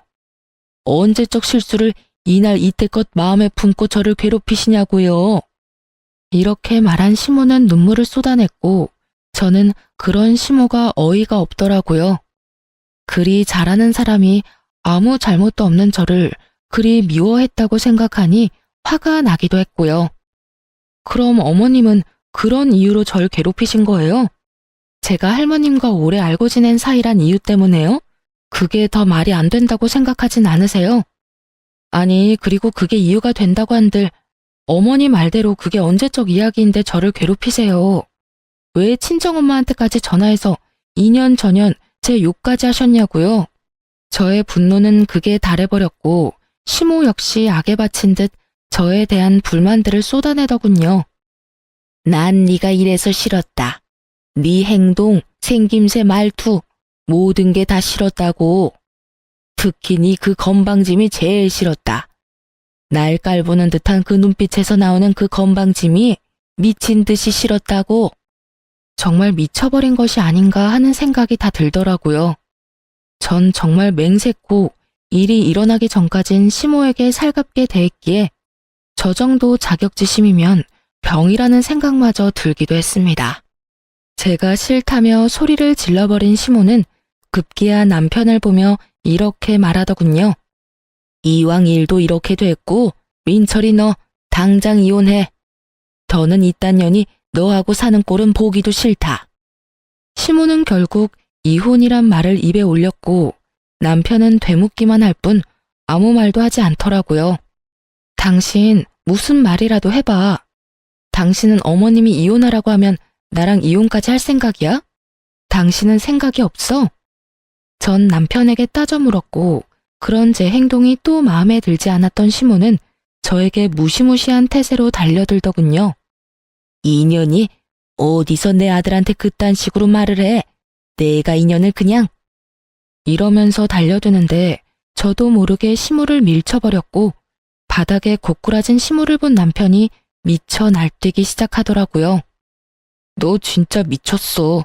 언제적 실수를 이날 이때껏 마음에 품고 저를 괴롭히시냐고요. 이렇게 말한 시모는 눈물을 쏟아냈고 저는 그런 시모가 어이가 없더라고요. 그리 잘하는 사람이 아무 잘못도 없는 저를 그리 미워했다고 생각하니 화가 나기도 했고요. 그럼 어머님은 그런 이유로 절 괴롭히신 거예요? 제가 할머님과 오래 알고 지낸 사이란 이유 때문에요? 그게 더 말이 안 된다고 생각하진 않으세요? 아니, 그리고 그게 이유가 된다고 한들 어머니 말대로 그게 언제적 이야기인데 저를 괴롭히세요. 왜 친정엄마한테까지 전화해서 2년 전년 제 욕까지 하셨냐고요? 저의 분노는 극에 달해버렸고 시모 역시 악에 바친 듯 저에 대한 불만들을 쏟아내더군요. 난 네가 이래서 싫었다. 네 행동, 생김새, 말투 모든 게 다 싫었다고. 특히 네 그 건방짐이 제일 싫었다. 날 깔보는 듯한 그 눈빛에서 나오는 그 건방짐이 미친 듯이 싫었다고. 정말 미쳐버린 것이 아닌가 하는 생각이 다 들더라고요. 전 정말 맹세코 일이 일어나기 전까진 시모에게 살갑게 대했기에 저 정도 자격지심이면 병이라는 생각마저 들기도 했습니다. 제가 싫다며 소리를 질러버린 시모는 급기야 남편을 보며 이렇게 말하더군요. 이왕 일도 이렇게 됐고 민철이 너 당장 이혼해. 더는 이딴 년이 너하고 사는 꼴은 보기도 싫다. 시모는 결국 이혼이란 말을 입에 올렸고 남편은 되묻기만 할 뿐 아무 말도 하지 않더라고요. 당신 무슨 말이라도 해봐. 당신은 어머님이 이혼하라고 하면 나랑 이혼까지 할 생각이야? 당신은 생각이 없어? 전 남편에게 따져 물었고 그런 제 행동이 또 마음에 들지 않았던 시모는 저에게 무시무시한 태세로 달려들더군요. 이년이 어디서 내 아들한테 그딴 식으로 말을 해. 내가 이년을 그냥. 이러면서 달려드는데 저도 모르게 시모를 밀쳐버렸고 바닥에 고꾸라진 시모를 본 남편이 미쳐 날뛰기 시작하더라고요. 너 진짜 미쳤어.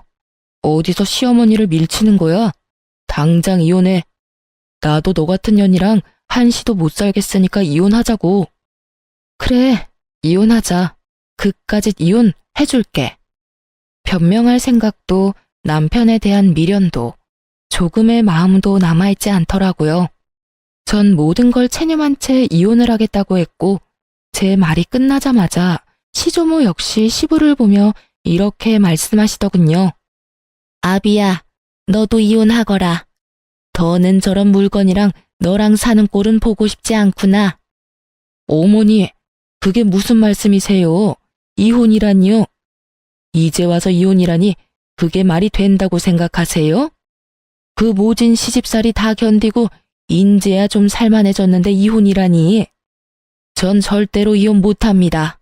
어디서 시어머니를 밀치는 거야? 당장 이혼해. 나도 너 같은 년이랑 한시도 못 살겠으니까 이혼하자고. 그래, 이혼하자. 그까짓 이혼 해줄게. 변명할 생각도 남편에 대한 미련도 조금의 마음도 남아있지 않더라고요. 전 모든 걸 체념한 채 이혼을 하겠다고 했고 제 말이 끝나자마자 시조모 역시 시부를 보며 이렇게 말씀하시더군요. 아비야, 너도 이혼하거라. 더는 저런 물건이랑 너랑 사는 꼴은 보고 싶지 않구나. 어머니, 그게 무슨 말씀이세요? 이혼이라니요? 이제 와서 이혼이라니 그게 말이 된다고 생각하세요? 그 모진 시집살이 다 견디고 인제야 좀 살만해졌는데 이혼이라니. 전 절대로 이혼 못합니다.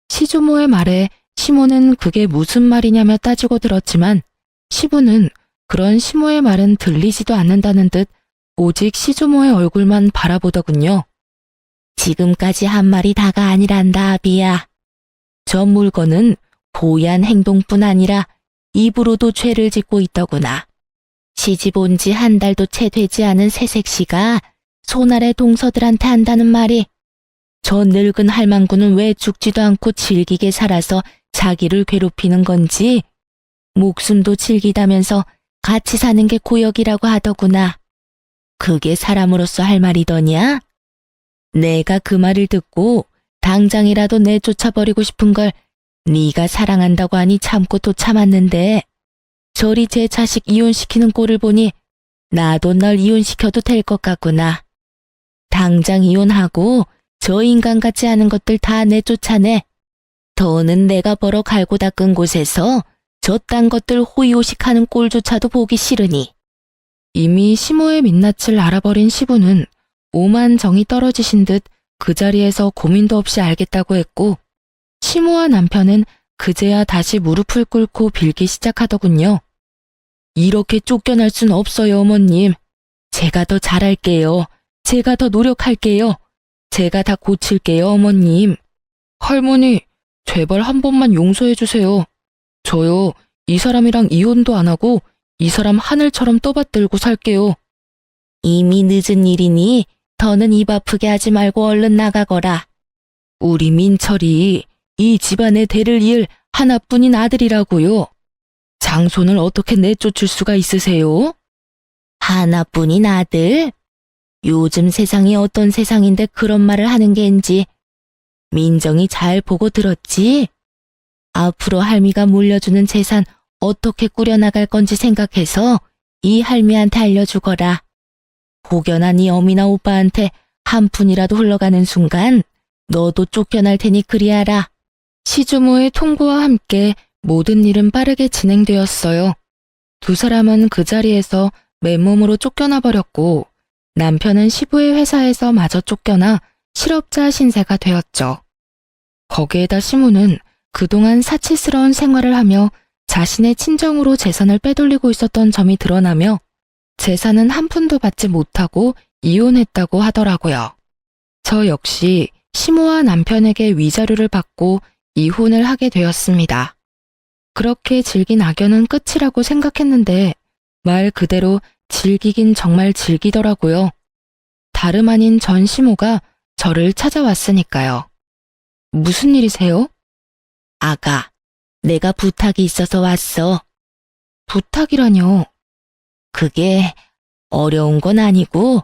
시조모의 말에 시모는 그게 무슨 말이냐며 따지고 들었지만 시부는 그런 시모의 말은 들리지도 않는다는 듯 오직 시조모의 얼굴만 바라보더군요. 지금까지 한 말이 다가 아니란다, 아비야. 저 물건은 고얀 행동뿐 아니라 입으로도 죄를 짓고 있더구나. 시집 온 지 한 달도 채 되지 않은 새색시가 손아래 동서들한테 한다는 말이 저 늙은 할망구는 왜 죽지도 않고 질기게 살아서 자기를 괴롭히는 건지 목숨도 질기다면서 같이 사는 게 고역이라고 하더구나. 그게 사람으로서 할 말이더냐? 내가 그 말을 듣고 당장이라도 내쫓아버리고 싶은 걸 네가 사랑한다고 하니 참고 또 참았는데 저리 제 자식 이혼시키는 꼴을 보니 나도 널 이혼시켜도 될 것 같구나. 당장 이혼하고 저 인간 같지 않은 것들 다 내쫓아내. 더는 내가 벌어 갈고 닦은 곳에서 저딴 것들 호의호식하는 꼴조차도 보기 싫으니. 이미 시모의 민낯을 알아버린 시부는 오만 정이 떨어지신 듯 그 자리에서 고민도 없이 알겠다고 했고 시모와 남편은 그제야 다시 무릎을 꿇고 빌기 시작하더군요. 이렇게 쫓겨날 순 없어요, 어머님. 제가 더 잘할게요. 제가 더 노력할게요. 제가 다 고칠게요, 어머님. 할머니, 제발 한 번만 용서해 주세요. 저요, 이 사람이랑 이혼도 안 하고 이 사람 하늘처럼 떠받들고 살게요. 이미 늦은 일이니 더는 입 아프게 하지 말고 얼른 나가거라. 우리 민철이 이 집안의 대를 이을 하나뿐인 아들이라고요. 장손을 어떻게 내쫓을 수가 있으세요? 하나뿐인 아들? 요즘 세상이 어떤 세상인데 그런 말을 하는 겐지. 민정이 잘 보고 들었지? 앞으로 할미가 물려주는 재산 어떻게 꾸려나갈 건지 생각해서 이 할미한테 알려주거라. 혹여나 네 어미나 오빠한테 한 푼이라도 흘러가는 순간 너도 쫓겨날 테니 그리하라. 시조모의 통보와 함께 모든 일은 빠르게 진행되었어요. 두 사람은 그 자리에서 맨몸으로 쫓겨나 버렸고 남편은 시부의 회사에서 마저 쫓겨나 실업자 신세가 되었죠. 거기에다 시모는 그동안 사치스러운 생활을 하며 자신의 친정으로 재산을 빼돌리고 있었던 점이 드러나며 재산은 한 푼도 받지 못하고 이혼했다고 하더라고요. 저 역시 시모와 남편에게 위자료를 받고 이혼을 하게 되었습니다. 그렇게 질긴 악연은 끝이라고 생각했는데 말 그대로 질기긴 정말 질기더라고요. 다름 아닌 전 시모가 저를 찾아왔으니까요. 무슨 일이세요? 아가, 내가 부탁이 있어서 왔어. 부탁이라뇨? 그게 어려운 건 아니고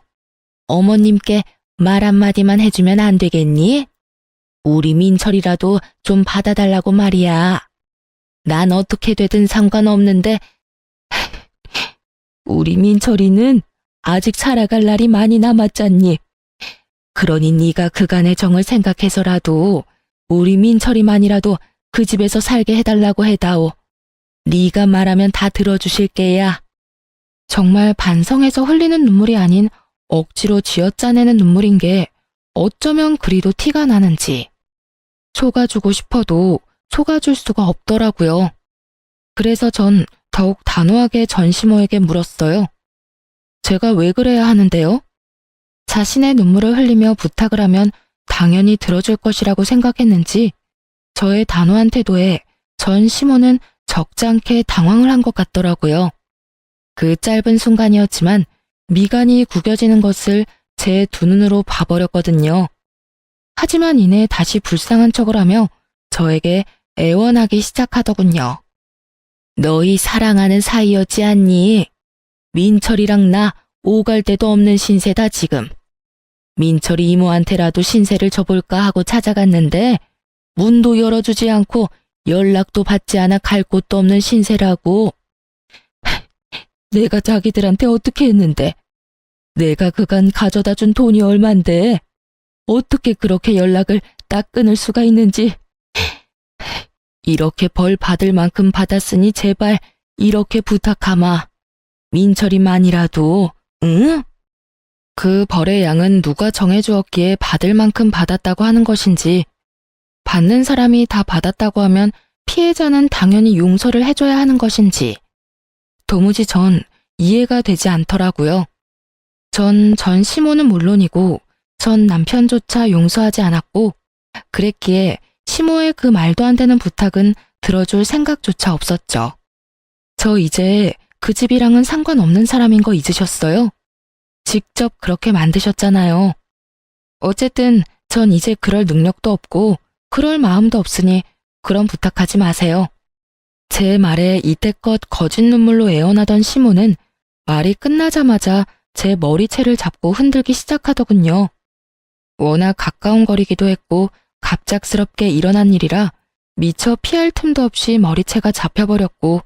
어머님께 말 한마디만 해주면 안 되겠니? 우리 민철이라도 좀 받아달라고 말이야. 난 어떻게 되든 상관없는데 우리 민철이는 아직 살아갈 날이 많이 남았잖니. 그러니 네가 그간의 정을 생각해서라도 우리 민철이만이라도 그 집에서 살게 해달라고 해다오. 네가 말하면 다 들어주실 게야. 정말 반성해서 흘리는 눈물이 아닌 억지로 쥐어짜내는 눈물인 게 어쩌면 그리도 티가 나는지. 속아주고 싶어도 속아줄 수가 없더라고요. 그래서 전 더욱 단호하게 전시모에게 물었어요. 제가 왜 그래야 하는데요? 자신의 눈물을 흘리며 부탁을 하면 당연히 들어줄 것이라고 생각했는지 저의 단호한 태도에 전 시모는 적잖게 당황을 한 것 같더라고요. 그 짧은 순간이었지만 미간이 구겨지는 것을 제 두 눈으로 봐버렸거든요. 하지만 이내 다시 불쌍한 척을 하며 저에게 애원하기 시작하더군요. 너희 사랑하는 사이였지 않니? 민철이랑 나 오갈 데도 없는 신세다 지금. 민철이 이모한테라도 신세를 져볼까 하고 찾아갔는데 문도 열어주지 않고 연락도 받지 않아 갈 곳도 없는 신세라고. 내가 자기들한테 어떻게 했는데? 내가 그간 가져다 준 돈이 얼만데 어떻게 그렇게 연락을 딱 끊을 수가 있는지. 이렇게 벌 받을 만큼 받았으니 제발 이렇게 부탁하마. 민철이만이라도, 응? 그 벌의 양은 누가 정해주었기에 받을 만큼 받았다고 하는 것인지, 받는 사람이 다 받았다고 하면 피해자는 당연히 용서를 해줘야 하는 것인지, 도무지 전 이해가 되지 않더라고요. 전 시모는 물론이고, 전 남편조차 용서하지 않았고, 그랬기에 시모의 그 말도 안 되는 부탁은 들어줄 생각조차 없었죠. 저 이제 그 집이랑은 상관없는 사람인 거 잊으셨어요? 직접 그렇게 만드셨잖아요. 어쨌든 전 이제 그럴 능력도 없고 그럴 마음도 없으니 그런 부탁하지 마세요. 제 말에 이때껏 거짓 눈물로 애원하던 시모는 말이 끝나자마자 제 머리채를 잡고 흔들기 시작하더군요. 워낙 가까운 거리기도 했고 갑작스럽게 일어난 일이라 미처 피할 틈도 없이 머리채가 잡혀버렸고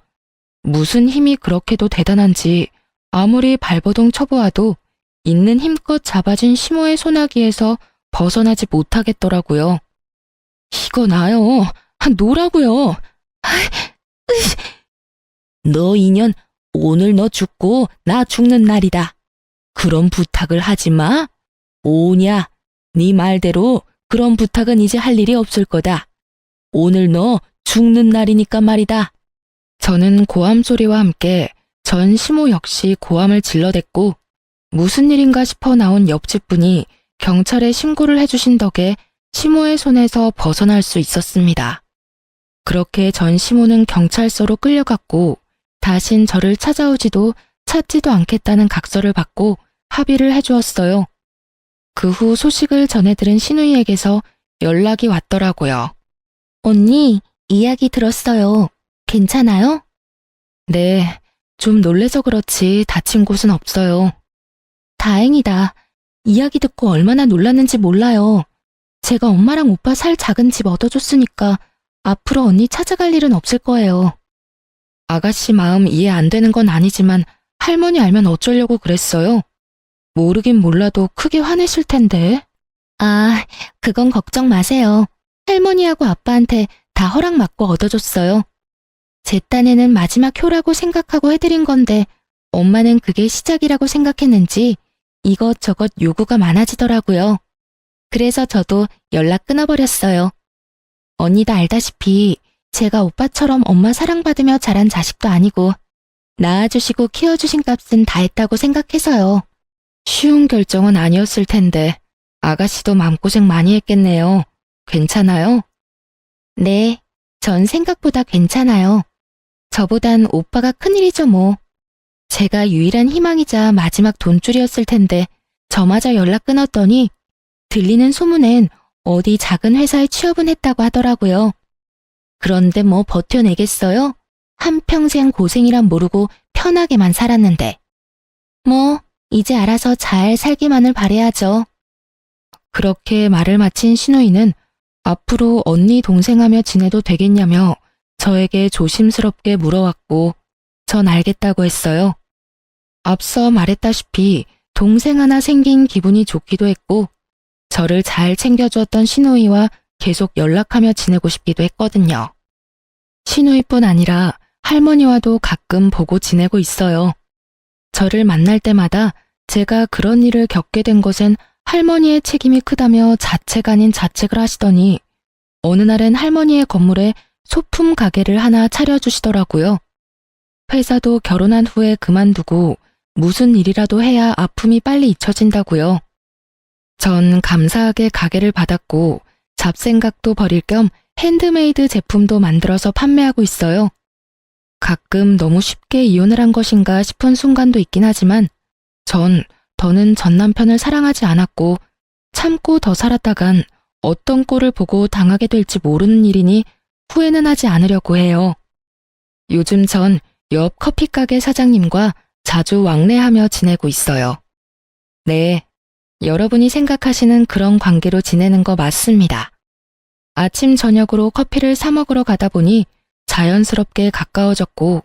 무슨 힘이 그렇게도 대단한지 아무리 발버둥 쳐보아도 있는 힘껏 잡아준 시모의 소나기에서 벗어나지 못하겠더라고요. 이거 나요. 노라고요. 너 인연 오늘 너 죽고 나 죽는 날이다. 그런 부탁을 하지 마. 오냐, 네 말대로 그런 부탁은 이제 할 일이 없을 거다. 오늘 너 죽는 날이니까 말이다. 저는 고함 소리와 함께 전 시모 역시 고함을 질러댔고 무슨 일인가 싶어 나온 옆집 분이 경찰에 신고를 해주신 덕에 시모의 손에서 벗어날 수 있었습니다. 그렇게 전 시모는 경찰서로 끌려갔고 다신 저를 찾아오지도 찾지도 않겠다는 각서를 받고 합의를 해주었어요. 그 후 소식을 전해 들은 시누이에게서 연락이 왔더라고요. 언니, 이야기 들었어요. 괜찮아요? 네, 좀 놀래서 그렇지 다친 곳은 없어요. 다행이다. 이야기 듣고 얼마나 놀랐는지 몰라요. 제가 엄마랑 오빠 살 작은 집 얻어줬으니까 앞으로 언니 찾아갈 일은 없을 거예요. 아가씨 마음 이해 안 되는 건 아니지만 할머니 알면 어쩌려고 그랬어요? 모르긴 몰라도 크게 화내실 텐데. 아, 그건 걱정 마세요. 할머니하고 아빠한테 다 허락 받고 얻어줬어요. 제 딴에는 마지막 효라고 생각하고 해드린 건데 엄마는 그게 시작이라고 생각했는지 이것저것 요구가 많아지더라고요. 그래서 저도 연락 끊어버렸어요. 언니도 알다시피 제가 오빠처럼 엄마 사랑받으며 자란 자식도 아니고 낳아주시고 키워주신 값은 다 했다고 생각해서요. 쉬운 결정은 아니었을 텐데 아가씨도 마음고생 많이 했겠네요. 괜찮아요? 네, 전 생각보다 괜찮아요. 저보단 오빠가 큰일이죠 뭐. 제가 유일한 희망이자 마지막 돈줄이었을 텐데 저마저 연락 끊었더니 들리는 소문엔 어디 작은 회사에 취업은 했다고 하더라고요. 그런데 뭐 버텨내겠어요? 한평생 고생이란 모르고 편하게만 살았는데. 뭐 이제 알아서 잘 살기만을 바라야죠. 그렇게 말을 마친 신우이는 앞으로 언니 동생하며 지내도 되겠냐며 저에게 조심스럽게 물어왔고 전 알겠다고 했어요. 앞서 말했다시피 동생 하나 생긴 기분이 좋기도 했고 저를 잘 챙겨주었던 신우이와 계속 연락하며 지내고 싶기도 했거든요. 신우이뿐 아니라 할머니와도 가끔 보고 지내고 있어요. 저를 만날 때마다 제가 그런 일을 겪게 된 것은 할머니의 책임이 크다며 자책 아닌 자책을 하시더니 어느 날엔 할머니의 건물에 소품 가게를 하나 차려주시더라고요. 회사도 결혼한 후에 그만두고 무슨 일이라도 해야 아픔이 빨리 잊혀진다고요. 전 감사하게 가게를 받았고 잡생각도 버릴 겸 핸드메이드 제품도 만들어서 판매하고 있어요. 가끔 너무 쉽게 이혼을 한 것인가 싶은 순간도 있긴 하지만 더는 전 남편을 사랑하지 않았고 참고 더 살았다간 어떤 꼴을 보고 당하게 될지 모르는 일이니 후회는 하지 않으려고 해요. 요즘 전 옆 커피가게 사장님과 자주 왕래하며 지내고 있어요. 네, 여러분이 생각하시는 그런 관계로 지내는 거 맞습니다. 아침 저녁으로 커피를 사 먹으러 가다 보니 자연스럽게 가까워졌고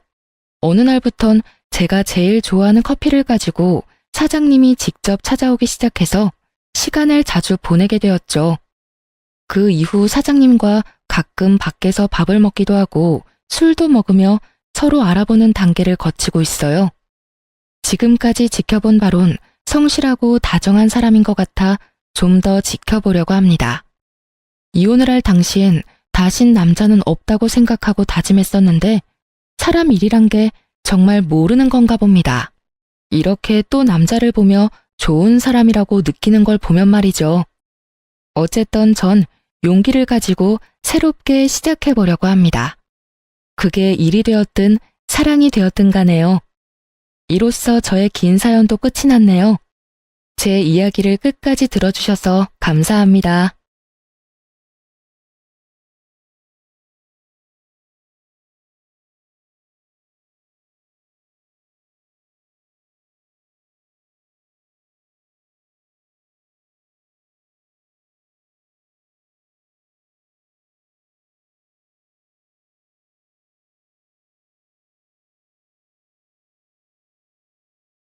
어느 날부턴 제가 제일 좋아하는 커피를 가지고 사장님이 직접 찾아오기 시작해서 시간을 자주 보내게 되었죠. 그 이후 사장님과 가끔 밖에서 밥을 먹기도 하고 술도 먹으며 서로 알아보는 단계를 거치고 있어요. 지금까지 지켜본 바론 성실하고 다정한 사람인 것 같아 좀 더 지켜보려고 합니다. 이혼을 할 당시엔 다신 남자는 없다고 생각하고 다짐했었는데 사람 일이란 게 정말 모르는 건가 봅니다. 이렇게 또 남자를 보며 좋은 사람이라고 느끼는 걸 보면 말이죠. 어쨌든 전 용기를 가지고 새롭게 시작해보려고 합니다. 그게 일이 되었든 사랑이 되었든 간에요. 이로써 저의 긴 사연도 끝이 났네요. 제 이야기를 끝까지 들어주셔서 감사합니다.